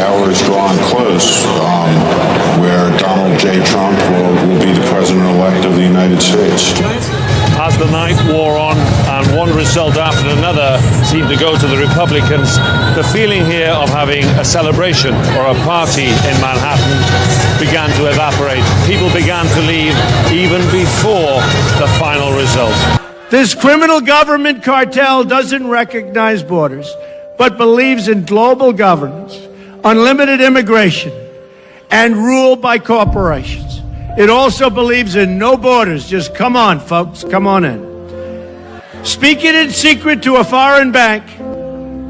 hour is drawing close, where Donald J. Trump will be the president-elect of the United States. As the night wore on and one result after another seemed to go to the Republicans, the feeling here of having a celebration or a party in Manhattan began to evaporate. People began to leave even before the final result. This criminal government cartel doesn't recognize borders, but believes in global governance, unlimited immigration, and rule by corporations. It also believes in no borders. Just come on, folks, come on in. Speaking in secret to a foreign bank,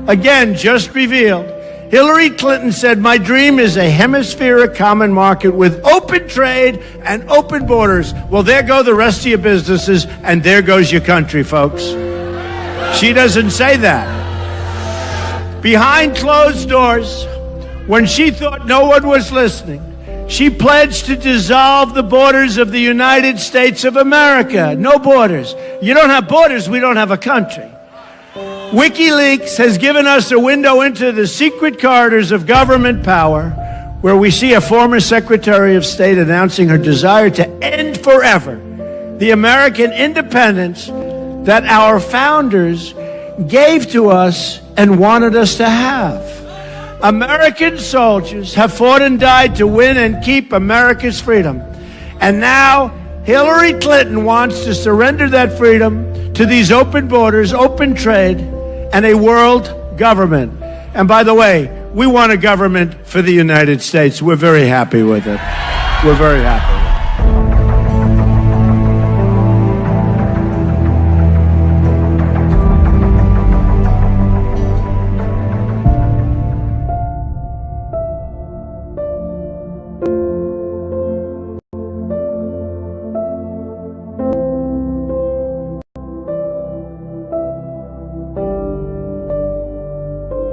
again, just revealed, Hillary Clinton said, "My dream is a hemispheric common market with open trade and open borders." Well, there go the rest of your businesses, and there goes your country, folks. She doesn't say that. Behind closed doors, when she thought no one was listening, she pledged to dissolve the borders of the United States of America. No borders. You don't have borders, we don't have a country. WikiLeaks has given us a window into the secret corridors of government power, where we see a former Secretary of State announcing her desire to end forever the American independence that our founders gave to us and wanted us to have. American soldiers have fought and died to win and keep America's freedom. And now Hillary Clinton wants to surrender that freedom to these open borders, open trade, and a world government. And by the way, we want a government for the United States. We're very happy with it. We're very happy.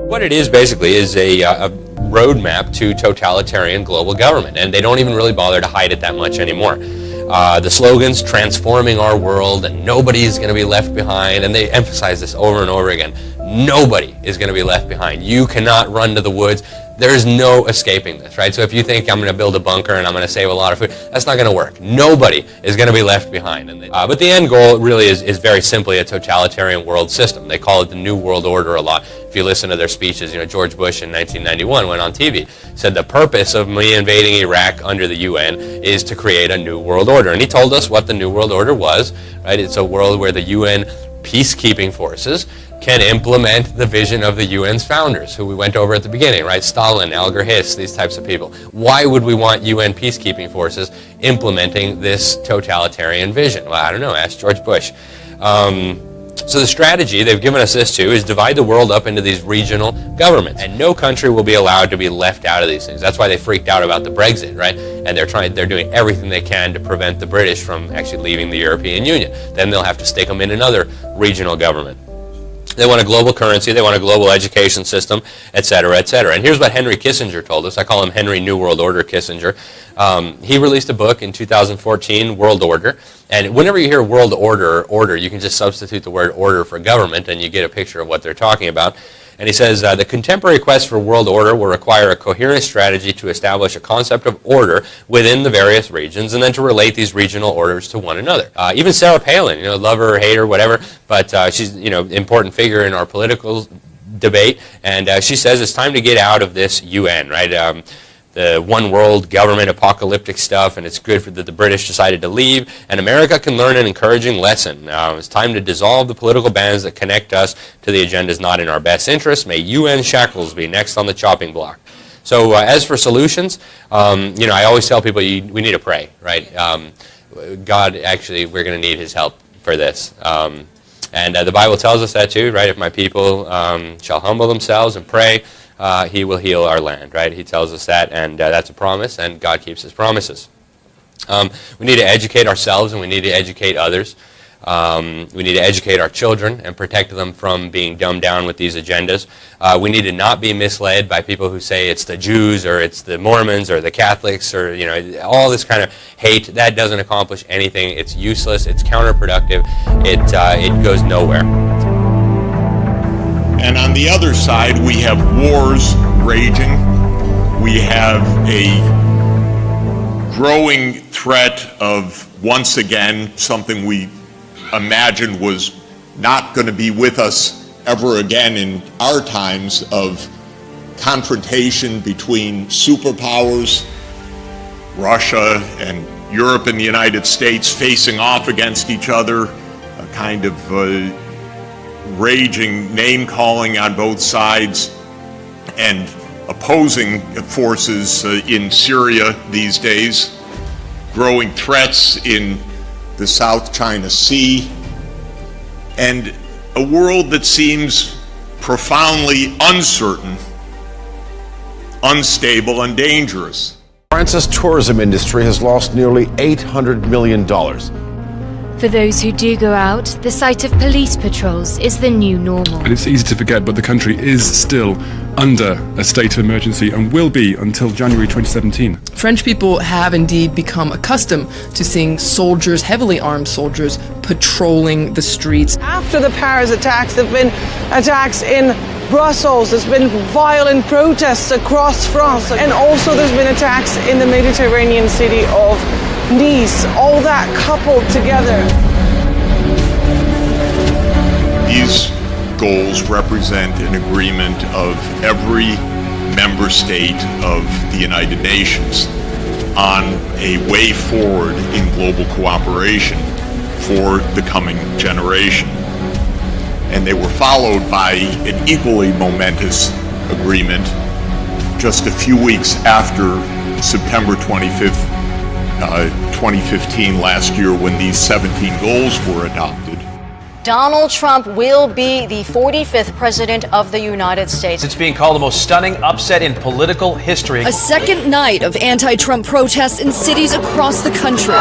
What it is basically is a roadmap to totalitarian global government, and they don't even really bother to hide it that much anymore. The slogans, transforming our world, and nobody's going to be left behind, and they emphasize this over and over again. Nobody is going to be left behind. You cannot run to the woods. There's no escaping this, right? So if you think I'm going to build a bunker and I'm going to save a lot of food, that's not going to work. Nobody is going to be left behind. But the end goal really is very simply a totalitarian world system. They call it the New World Order a lot. If you listen to their speeches, George Bush in 1991 went on TV, said the purpose of me invading Iraq under the UN is to create a new world order. And he told us what the New World Order was, right? It's a world where the UN peacekeeping forces can implement the vision of the UN's founders, who we went over at the beginning, right? Stalin, Alger Hiss, these types of people. Why would we want UN peacekeeping forces implementing this totalitarian vision? Well, I don't know, ask George Bush. So the strategy they've given us this to is divide the world up into these regional governments, and no country will be allowed to be left out of these things. That's why they freaked out about the Brexit, right? And they're doing everything they can to prevent the British from actually leaving the European Union. Then they'll have to stick them in another regional government. They want a global currency, they want a global education system, et cetera, et cetera. And here's what Henry Kissinger told us. I call him Henry New World Order Kissinger. He released a book in 2014, World Order. And whenever you hear world order, you can just substitute the word order for government, and you get a picture of what they're talking about. And he says, the contemporary quest for world order will require a coherent strategy to establish a concept of order within the various regions, and then to relate these regional orders to one another. Even Sarah Palin, love her or hate her, whatever, but she's, important figure in our political debate, and she says it's time to get out of this UN, right? The one world government apocalyptic stuff, and it's good that the British decided to leave, and America can learn an encouraging lesson. It's time to dissolve the political bands that connect us to the agendas not in our best interest. May UN shackles be next on the chopping block. So as for solutions, I always tell people we need to pray, right? God, actually, we're going to need his help for this. And the Bible tells us that too, right? If my people shall humble themselves and pray, he will heal our land, right? He tells us that, and that's a promise, and God keeps his promises. We need to educate ourselves, and we need to educate others. We need to educate our children and protect them from being dumbed down with these agendas. We need to not be misled by people who say it's the Jews or it's the Mormons or the Catholics or all this kind of hate. That doesn't accomplish anything. It's useless. It's counterproductive. It goes nowhere. And on the other side, we have wars raging. we have a growing threat of, once again, something we imagined was not going to be with us ever again in our times, of confrontation between superpowers, Russia and Europe and the United States facing off against each other, a kind of raging name-calling on both sides, and opposing forces in Syria these days, growing threats in the South China Sea, and a world that seems profoundly uncertain, unstable, and dangerous. France's tourism industry has lost nearly $800 million. For those who do go out, the sight of police patrols is the new normal. And it's easy to forget, but the country is still under a state of emergency and will be until January 2017. French people have indeed become accustomed to seeing soldiers, heavily armed soldiers, patrolling the streets. After the Paris attacks, there have been attacks in Brussels, there's been violent protests across France, and also there's been attacks in the Mediterranean city of Nice, all that coupled together. These goals represent an agreement of every member state of the United Nations on a way forward in global cooperation for the coming generation. And they were followed by an equally momentous agreement just a few weeks after September 25th, 2015, last year, when these 17 goals were adopted. Donald Trump will be the 45th president of the United States. It's being called the most stunning upset in political history. A second night of anti-Trump protests in cities across the country.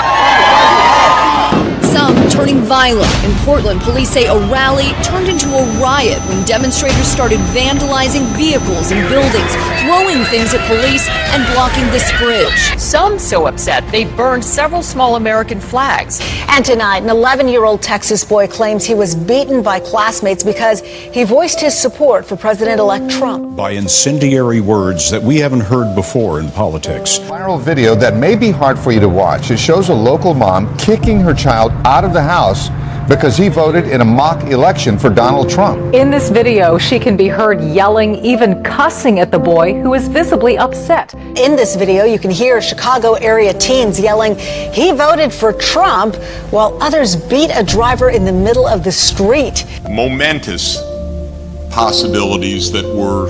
Some turning violent. In Portland, police say a rally turned into a riot when demonstrators started vandalizing vehicles and buildings, throwing things at police, and blocking this bridge. Some so upset they burned several small American flags. And tonight, an 11-year-old Texas boy claims he was beaten by classmates because he voiced his support for President-elect Trump. By incendiary words that we haven't heard before in politics. Viral video that may be hard for you to watch. It shows a local mom kicking her child out of the house because he voted in a mock election for Donald Trump. In this video, she can be heard yelling, even cussing at the boy, who is visibly upset. In this video, you can hear Chicago area teens yelling, "He voted for Trump," while others beat a driver in the middle of the street. Momentous possibilities that were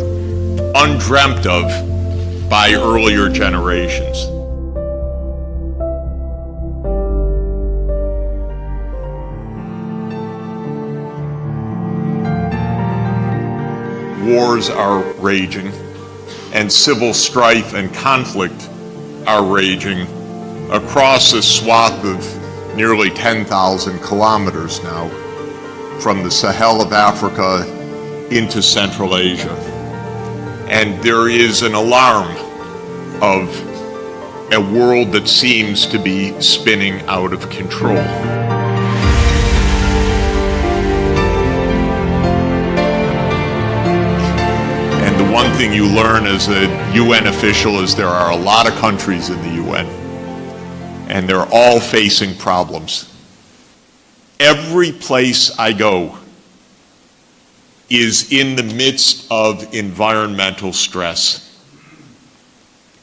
undreamt of by earlier generations. Wars are raging, and civil strife and conflict are raging across a swath of nearly 10,000 kilometers now, from the Sahel of Africa into Central Asia. And there is an alarm of a world that seems to be spinning out of control. One thing you learn as a UN official is there are a lot of countries in the UN, and they're all facing problems. Every place I go is in the midst of environmental stress.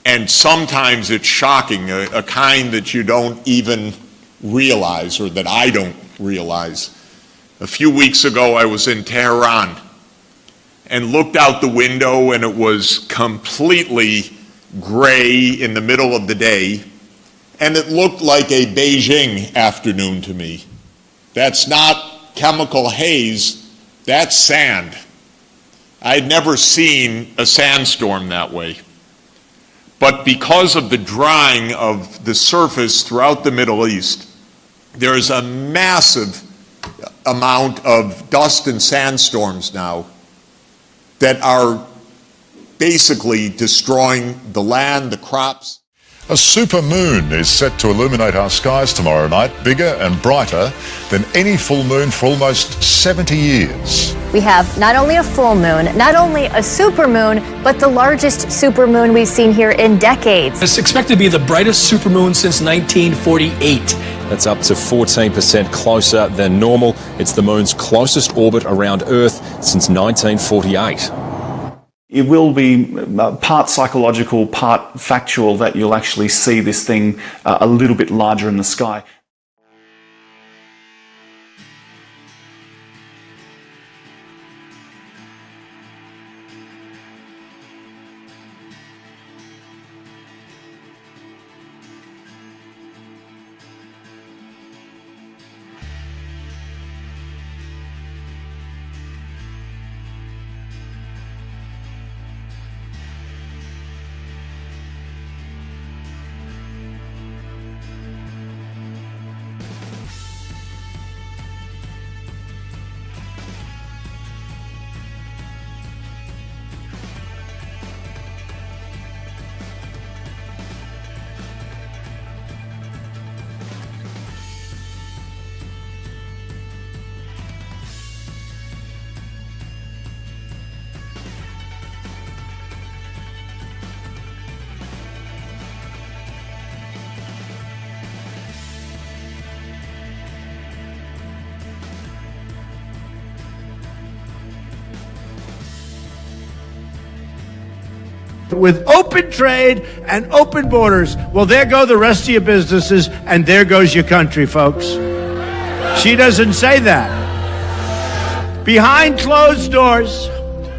And sometimes it's shocking, a kind that you don't even realize, or that I don't realize. A few weeks ago, I was in Tehran and looked out the window, and it was completely gray in the middle of the day, and it looked like a Beijing afternoon to me. That's not chemical haze, that's sand. I'd never seen a sandstorm that way. But because of the drying of the surface throughout the Middle East, there is a massive amount of dust and sandstorms now that are basically destroying the land, the crops. A supermoon is set to illuminate our skies tomorrow night, bigger and brighter than any full moon for almost 70 years. We have not only a full moon, not only a supermoon, but the largest supermoon we've seen here in decades. It's expected to be the brightest supermoon since 1948. That's up to 14% closer than normal. It's the moon's closest orbit around Earth since 1948. It will be part psychological, part factual that you'll actually see this thing a little bit larger in the sky. With open trade and open borders, well, there go the rest of your businesses, and there goes your country, folks. She doesn't say that. Behind closed doors,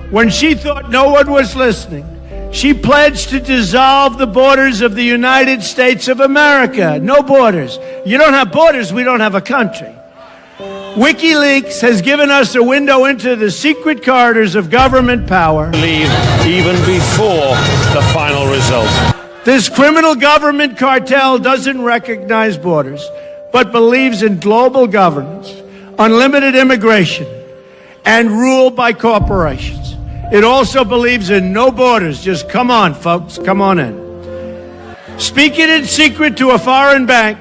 when she thought no one was listening, she pledged to dissolve the borders of the United States of America. No borders. You don't have borders, we don't have a country. WikiLeaks has given us a window into the secret corridors of government power. Leave even before the final result. This criminal government cartel doesn't recognize borders, but believes in global governance, unlimited immigration, and rule by corporations. It also believes in no borders. Just come on, folks, come on in. Speaking in secret to a foreign bank,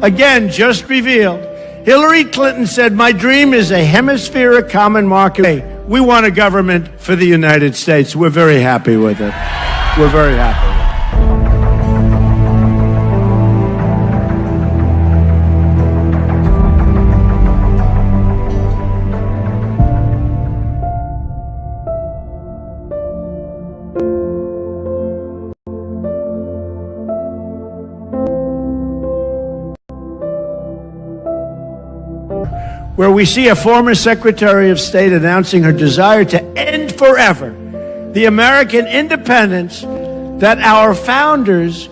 again, just revealed, Hillary Clinton said, "My dream is a hemispheric common market." Hey, we want a government for the United States. We're very happy with it. We're very happy with it. Where we see a former Secretary of State announcing her desire to end forever the American independence that our founders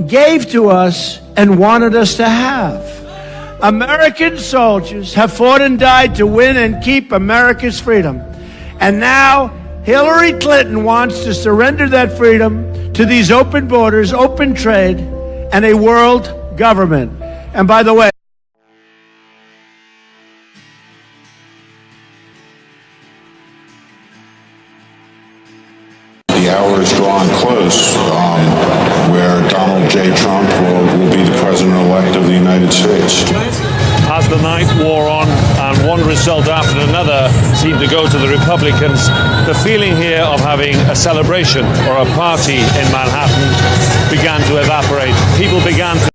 gave to us and wanted us to have. American soldiers have fought and died to win and keep America's freedom. And now Hillary Clinton wants to surrender that freedom to these open borders, open trade, and a world government. And by the way, the hour is drawing close where Donald J. Trump will be the president-elect of the United States. As the night wore on and one result after another seemed to go to the Republicans, the feeling here of having a celebration or a party in Manhattan began to evaporate. People began to